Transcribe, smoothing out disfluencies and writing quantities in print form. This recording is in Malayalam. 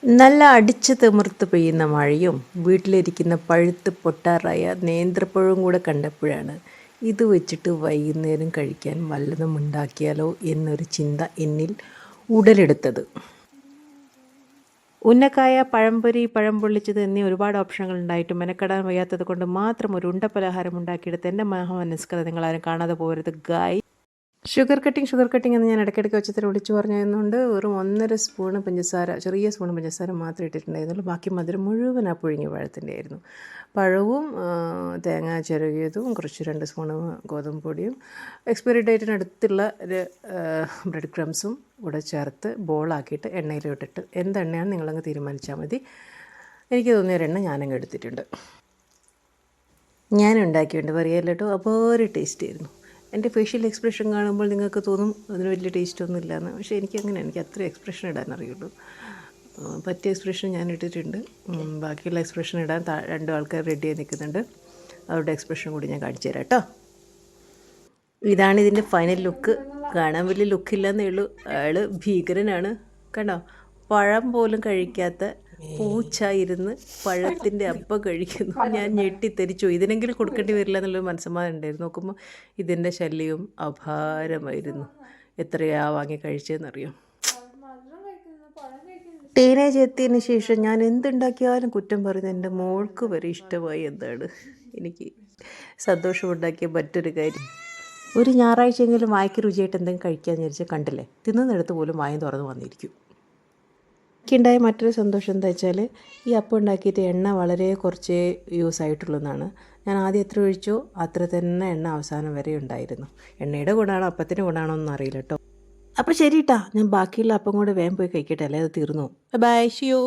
നല്ല അടിച്ച് തിമിർത്ത് പെയ്യുന്ന മഴയും വീട്ടിലിരിക്കുന്ന പഴുത്ത് പൊട്ടാറായ നേന്ത്രപ്പഴവും കൂടെ കണ്ടപ്പോഴാണ് ഇത് വെച്ചിട്ട് വൈകുന്നേരം കഴിക്കാൻ വല്ലതും ഉണ്ടാക്കിയാലോ എന്നൊരു ചിന്ത എന്നിൽ ഉടലെടുത്തത്. ഉന്നക്കായ, പഴംപൊരി, പഴം പൊള്ളിച്ചത് എന്നീ ഒരുപാട് ഓപ്ഷനുകൾ ഉണ്ടായിട്ടും മെനക്കെടാൻ വയ്യാത്തത് കൊണ്ട് മാത്രം ഒരു ഉണ്ട പലഹാരം ഉണ്ടാക്കിയെടുത്ത് എൻ്റെ മനസ്കത നിങ്ങളാരും കാണാതെ പോകരുത് ഗായ്. ഷുഗർ കട്ടിങ് എന്ന് ഞാൻ ഇടയ്ക്കിടയ്ക്ക് ഒച്ചത്തിൽ വിളിച്ചു പറഞ്ഞതുകൊണ്ട് വെറും 1.5 സ്പൂണ് പഞ്ചസാര, ചെറിയ സ്പൂൺ പഞ്ചസാര മാത്രമേ ഇട്ടിട്ടുണ്ടായിരുന്നുള്ളൂ. ബാക്കി മധുരം മുഴുവൻ ആ പുഴുങ്ങിയ പഴത്തിൻ്റെ ആയിരുന്നു. പഴവും തേങ്ങ ചിരകിയതും കുറച്ച് 2 സ്പൂണ് ഗോതമ്പ് പൊടിയും എക്സ്പയറി ഡേറ്റിനടുത്തുള്ള ഒരു ബ്രെഡ് ക്രംസും കൂടെ ചേർത്ത് ബോളാക്കിയിട്ട് എണ്ണയിലിട്ടിട്ട് എന്തെണ്ണയാണ് നിങ്ങളങ്ങ് തീരുമാനിച്ചാൽ മതി. എനിക്ക് തോന്നിയ ഒരെണ്ണ ഞാനങ്ങ് എടുത്തിട്ടുണ്ട്. ഞാനുണ്ടാക്കിയിട്ടുണ്ട് പറയാമല്ലോ കേട്ടോ. അപ്പോൾ ഒരു ടേസ്റ്റ് ആയിരുന്നു. എൻ്റെ ഫേഷ്യൽ എക്സ്പ്രഷൻ കാണുമ്പോൾ നിങ്ങൾക്ക് തോന്നും അതിന് വലിയ ടേസ്റ്റൊന്നും ഇല്ലയെന്ന്. പക്ഷേ എനിക്ക് അത്ര എക്സ്പ്രഷൻ ഇടാൻ അറിയുള്ളൂ. പറ്റിയ എക്സ്പ്രഷൻ ഞാൻ ഇട്ടിട്ടുണ്ട്. ബാക്കിയുള്ള എക്സ്പ്രഷൻ ഇടാൻ 2 ആൾക്കാർ റെഡിയായി നിൽക്കുന്നുണ്ട്. അവരുടെ എക്സ്പ്രഷൻ കൂടി ഞാൻ കാണിച്ചു തരാം കേട്ടോ. ഇതാണ് ഇതിൻ്റെ ഫൈനൽ ലുക്ക്. കാണാൻ വലിയ ലുക്കില്ലെന്നേ ഉള്ളൂ. അയാൾ ഭീകരനാണ്. കണ്ടോ, പഴം പോലും കഴിക്കാത്ത പൂച്ച ഇരുന്ന് പഴത്തിൻ്റെ അപ്പം കഴിക്കുന്നു. ഞാൻ ഞെട്ടിത്തെരിച്ചു. ഇതിനെങ്കിലും കൊടുക്കേണ്ടി വരില്ല എന്നുള്ളൊരു മനസ്സമാധാനം ഉണ്ടായിരുന്നു. നോക്കുമ്പോൾ ഇതിൻ്റെ ശല്യവും അപാരമായിരുന്നു. എത്രയാ വാങ്ങി കഴിച്ചതെന്നറിയോ. ടീനേജ് എത്തിയതിന് ശേഷം ഞാൻ എന്തുണ്ടാക്കിയാലും കുറ്റം പറയുന്നത് എൻ്റെ മോൾക്ക് വരെ ഇഷ്ടമായി എന്താണ്. എനിക്ക് സന്തോഷമുണ്ടാക്കിയ മറ്റൊരു കാര്യം, ഒരു ഞായറാഴ്ചയെങ്കിലും വായ്ക്ക് രുചിയായിട്ട് എന്തെങ്കിലും കഴിക്കാമെന്ന് വിചാരിച്ചാൽ കണ്ടില്ലേ, തിന്നുന്നിടത്ത് പോലും വായും തുറന്ന് വന്നിരിക്കും. എനിക്കുണ്ടായ മറ്റൊരു സന്തോഷം എന്താ വെച്ചാൽ ഈ അപ്പം ഉണ്ടാക്കിയിട്ട് എണ്ണ വളരെ കുറച്ചേ യൂസ് ആയിട്ടുള്ളൂ എന്നാണ്. ഞാൻ ആദ്യം എത്ര ഒഴിച്ചോ അത്ര തന്നെ എണ്ണ അവസാനം വരെ ഉണ്ടായിരുന്നു. എണ്ണയുടെ ഗുണമാണോ അപ്പത്തിൻ്റെ ഗുണമാണോ ഒന്നും അറിയില്ല കേട്ടോ. അപ്പോൾ ശരി കേട്ടോ, ഞാൻ ബാക്കിയുള്ള അപ്പം കൂടെ വേഗം പോയി കഴിക്കട്ടെ, അല്ലേ അത് തീർന്നു. ബൈ, ഷിയോ.